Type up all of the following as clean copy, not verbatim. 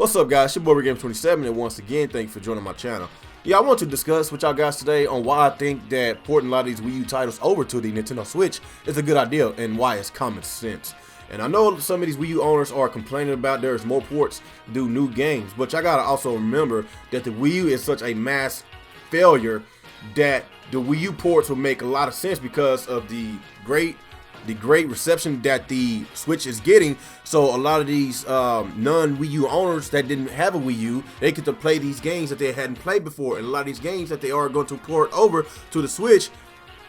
What's up, guys? Your boy Game27, and once again, thank you for joining my channel. Yeah, I want to discuss with y'all guys today on why I think that porting a lot of these Wii U titles over to the Nintendo Switch is a good idea and why it's common sense. And I know some of these Wii U owners are complaining about there's more ports to do new games, but y'all gotta also remember that the Wii U is such a mass failure that the Wii U ports will make a lot of sense because of the great reception that the Switch is getting. So a lot of these non-Wii U owners that didn't have a Wii U, they get to play these games that they hadn't played before, and a lot of these games that they are going to port over to the Switch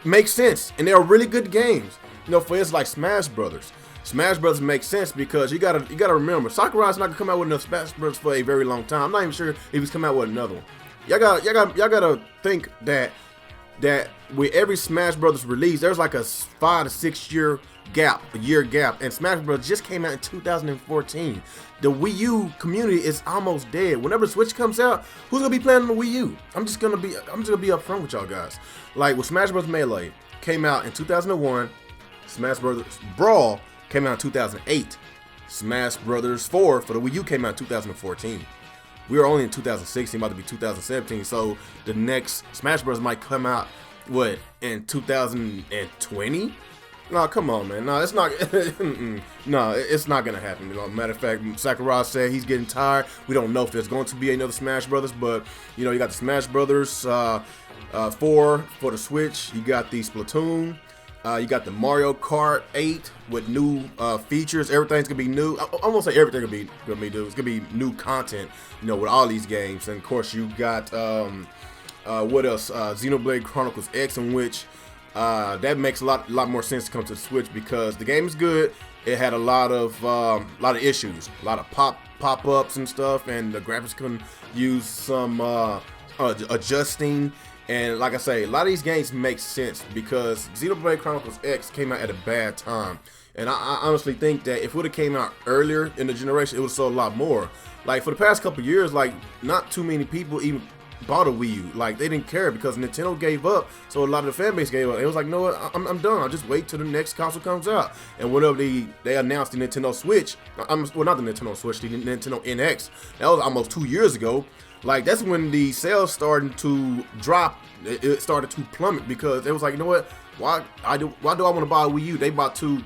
make sense, and they're really good games. You know, for instance, like Smash Brothers. Smash Brothers makes sense because you gotta remember, Sakurai's not gonna come out with another Smash Brothers for a very long time. I'm not even sure if he's coming out with another one. Y'all gotta think that with every Smash Brothers release, there's like a 5 to 6 year gap, and Smash Brothers just came out in 2014. The Wii U community is almost dead. Whenever the Switch comes out, who's gonna be playing on the Wii U? I'm just gonna be upfront with y'all guys. Like with Smash Bros. Melee came out in 2001, Smash Brothers Brawl came out in 2008, Smash Brothers 4 for the Wii U came out in 2014. We are only in 2016, about to be 2017, so the next Smash Bros. Might come out, what, in 2020? No, come on, man. No, it's not. No, it's not gonna happen. You know, matter of fact, Sakurai said he's getting tired. We don't know if there's going to be another Smash Brothers, but you know, you got the Smash Brothers 4 for the Switch. You got the Splatoon. You got the Mario Kart 8 with new features. Everything's gonna be new. I won't say everything gonna be new. It's gonna be new content, you know, with all these games. And of course, you got what else? Xenoblade Chronicles X, in which that makes a lot more sense to come to the Switch because the game is good. It had a lot of issues, a lot of pop-ups and stuff, and the graphics couldn't use some adjusting. And like I say, a lot of these games make sense because Xenoblade Chronicles X came out at a bad time. And I honestly think that if it would have came out earlier in the generation, it would have sold a lot more. Like for the past couple years, like not too many people even bought a Wii U. Like they didn't care because Nintendo gave up. So a lot of the fan base gave up. It was like, you know what, I'm done. I'll just wait till the next console comes out. And whenever they announced the Nintendo Switch, well, not the Nintendo Switch, the Nintendo NX, that was almost 2 years ago. Like that's when the sales started to drop. It started to plummet because it was like, you know what? Why do I want to buy a Wii U? They about to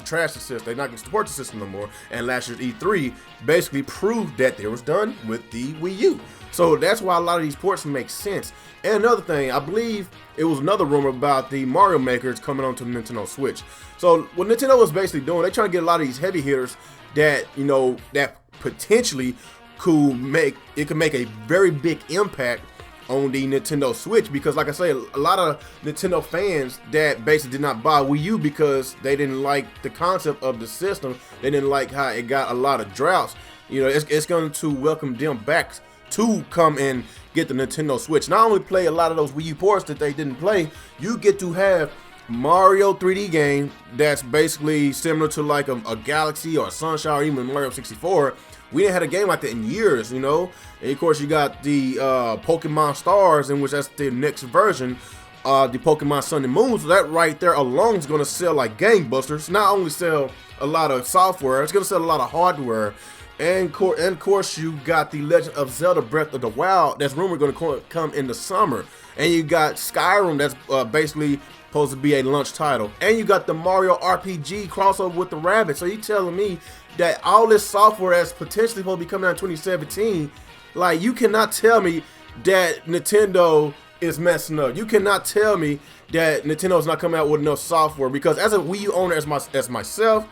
trash the system. They're not going to support the system no more. And last year's E3 basically proved that they was done with the Wii U. So that's why a lot of these ports make sense. And another thing, I believe it was another rumor about the Mario makers coming onto the Nintendo Switch. So what Nintendo was basically doing, they trying to get a lot of these heavy hitters that, you know, that potentially could make a very big impact on the Nintendo Switch, because like I say, a lot of Nintendo fans that basically did not buy Wii U because they didn't like the concept of the system. They didn't like how it got a lot of droughts. You know, it's going to welcome them back to come and get the Nintendo Switch. Not only play a lot of those Wii U ports that they didn't play, you get to have Mario 3D game that's basically similar to like a Galaxy or a Sunshine or even Mario 64. We didn't have a game like that in years, you know. And of course, you got the Pokemon Stars, in which that's the next version, the Pokemon Sun and Moon. So that right there alone is going to sell like gangbusters. Not only sell a lot of software, it's going to sell a lot of hardware. And of course, you got the Legend of Zelda Breath of the Wild that's rumored going to come in the summer. And you got Skyrim that's basically supposed to be a launch title. And you got the Mario RPG crossover with the Rabbids. So you telling me that all this software that's potentially supposed to be coming out in 2017, like you cannot tell me that Nintendo is messing up. You cannot tell me that Nintendo's not coming out with enough software, because as a Wii U owner, as myself,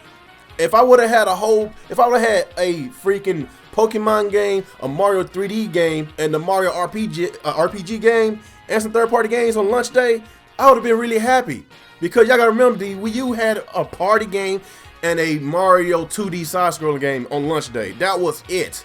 if I would have had a freaking Pokemon game, a Mario 3D game, and the Mario RPG game, and some third-party games on launch day, I would have been really happy. Because y'all gotta remember, the Wii U had a party game and a Mario 2D side-scrolling game on launch day. That was it.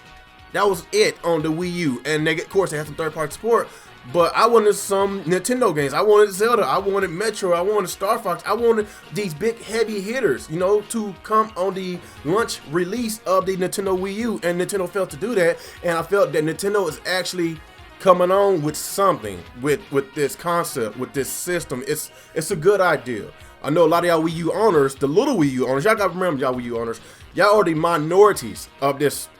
That was it on the Wii U. And of course, they had some third-party support. But I wanted some Nintendo games. I wanted Zelda. I wanted Metro. I wanted Star Fox. I wanted these big heavy hitters, you know, to come on the launch release of the Nintendo Wii U. And Nintendo failed to do that. And I felt that Nintendo is actually coming on with something, with this concept, with this system. It's a good idea. I know a lot of y'all Wii U owners, the little Wii U owners, y'all gotta remember, y'all Wii U owners, y'all are the minorities of this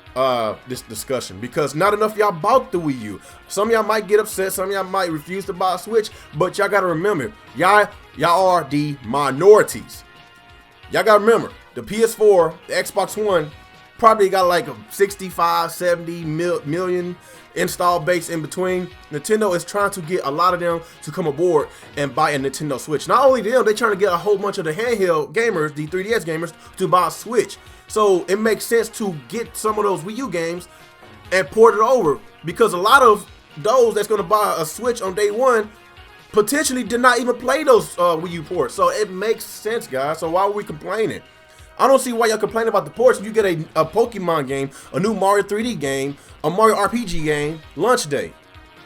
this discussion, because not enough of y'all bought the Wii U. Some of y'all might get upset, some of y'all might refuse to buy a Switch, but y'all gotta remember, y'all are the minorities. Y'all gotta remember, the PS4, the Xbox One, probably got like a 65, 70 million install base in between. Nintendo is trying to get a lot of them to come aboard and buy a Nintendo Switch. Not only them, they're trying to get a whole bunch of the handheld gamers, the 3DS gamers, to buy a Switch. So it makes sense to get some of those Wii U games and port it over, because a lot of those that's going to buy a Switch on day one potentially did not even play those Wii U ports. So it makes sense, guys. So why are we complaining? I don't see why y'all complaining about the ports. You get a Pokemon game, a new Mario 3D game, a Mario RPG game, launch day.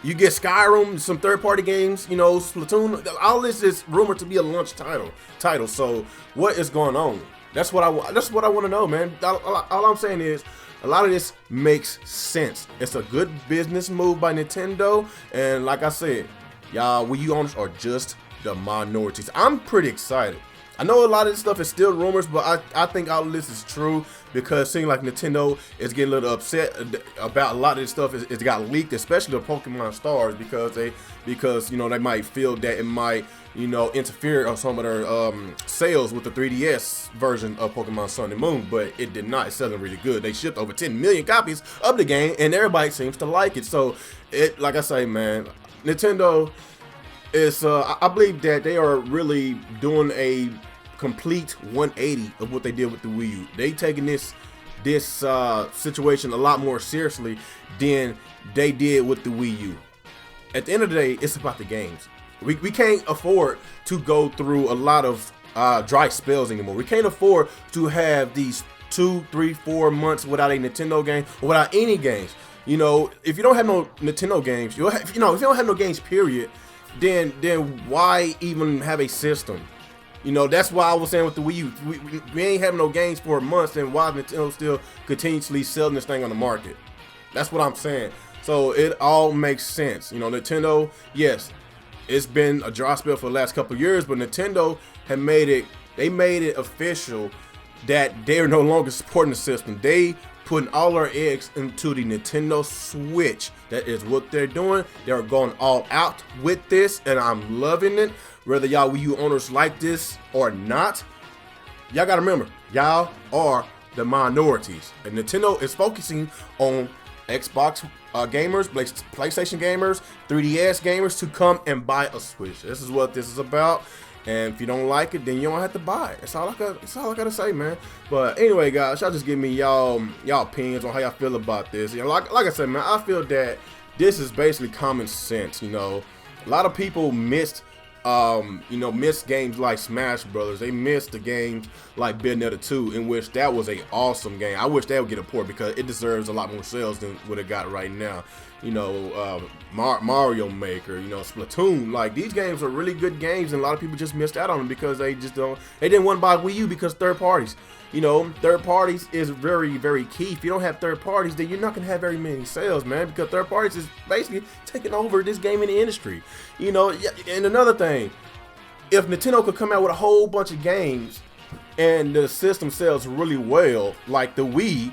You get Skyrim, some third-party games, you know, Splatoon. All this is rumored to be a launch title. So what is going on? That's what I want to know, man. All I'm saying is, a lot of this makes sense. It's a good business move by Nintendo, and like I said, y'all Wii U owners are just the minorities. I'm pretty excited. I know a lot of this stuff is still rumors, but I think all of this is true, because it seems like Nintendo is getting a little upset about a lot of this stuff. It's got leaked, especially the Pokemon Stars, because you know, they might feel that it might, you know, interfere on some of their sales with the 3DS version of Pokemon Sun and Moon, but it did not. It's selling really good. They shipped over 10 million copies of the game, and everybody seems to like it. So it, like I say, man, Nintendo is I believe that they are really doing a complete 180 of what they did with the Wii U. They taking this situation a lot more seriously than they did with the Wii U. At the end of the day, it's about the games. We can't afford to go through a lot of dry spells anymore. We can't afford to have these 2, 3, 4 months without a Nintendo game or without any games. You know, if you don't have no Nintendo games, if you don't have no games, period, then why even have a system? You know, that's why I was saying with the Wii U, we ain't having no games for months, and why Nintendo still continuously selling this thing on the market. That's what I'm saying. So it all makes sense. You know, Nintendo, yes, it's been a dry spell for the last couple of years, but Nintendo had made it official that they're no longer supporting the system. They putting all our eggs into the Nintendo Switch. That is what they're doing. They're going all out with this, and I'm loving it. Whether y'all Wii U owners like this or not, y'all gotta remember, y'all are the minorities, and Nintendo is focusing on Xbox gamers, PlayStation gamers, 3DS gamers to come and buy a Switch. This is what this is about. And if you don't like it, then you don't have to buy it. That's all I gotta say, man. But anyway, guys, y'all just give me y'all opinions on how y'all feel about this. You know, like I said, man, I feel that this is basically common sense. You know, a lot of people missed games like Smash Brothers. They missed the games like Bayonetta 2, in which that was a awesome game. I wish they would get a port, because it deserves a lot more sales than what it got right now. You know, Mario Maker, you know, Splatoon. Like, these games are really good games, and a lot of people just missed out on them because they didn't want to buy Wii U because third parties. You know, third parties is very, very key. If you don't have third parties, then you're not going to have very many sales, man, because third parties is basically taking over this gaming industry. You know, and another thing, if Nintendo could come out with a whole bunch of games and the system sells really well, like the Wii,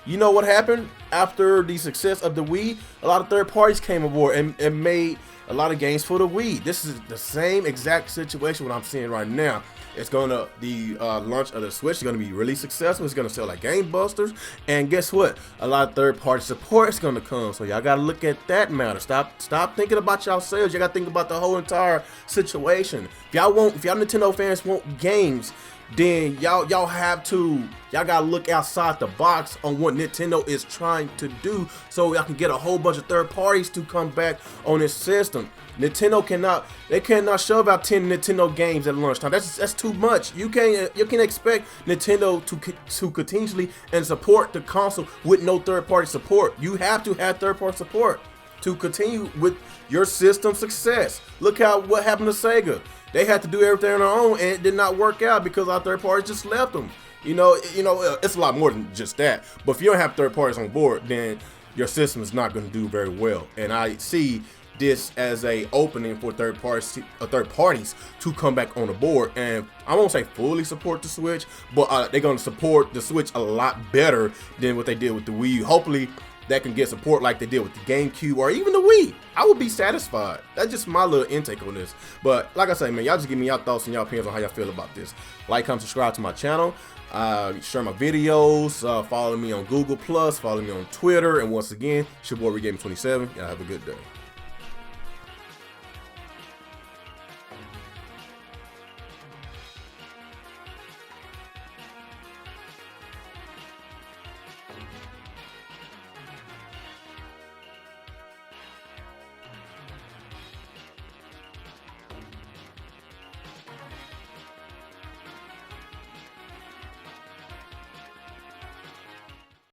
you know what happened? After the success of the Wii, a lot of third parties came aboard and made a lot of games for the Wii. This is the same exact situation what I'm seeing right now. It's gonna, the launch of the Switch is gonna be really successful. It's gonna sell like gangbusters, and guess what? A lot of third-party support is gonna come. So y'all gotta look at that matter. Stop thinking about y'all sales. You gotta think about the whole entire situation. If y'all Nintendo fans want games, then y'all gotta look outside the box on what Nintendo is trying to do, so y'all can get a whole bunch of third parties to come back on this system. Nintendo cannot shove out 10 Nintendo games at lunchtime. That's too much. You can't expect Nintendo to continuously and support the console with no third party support. You have to have third party support to continue with your system success. Look what happened to Sega. They had to do everything on their own, and it did not work out because our third parties just left them. You know, it's a lot more than just that. But if you don't have third parties on board, then your system is not going to do very well. And I see this as a opening for third parties to come back on the board. And I won't say fully support the Switch, but they're going to support the Switch a lot better than what they did with the Wii U. Hopefully that can get support like they did with the GameCube or even the Wii. I would be satisfied. That's just my little intake on this. But like I say, man, y'all just give me y'all thoughts and y'all opinions on how y'all feel about this. Like, comment, subscribe to my channel. Share my videos. Follow me on Google+. Follow me on Twitter. And once again, it's your boy JDauntless. Y'all have a good day.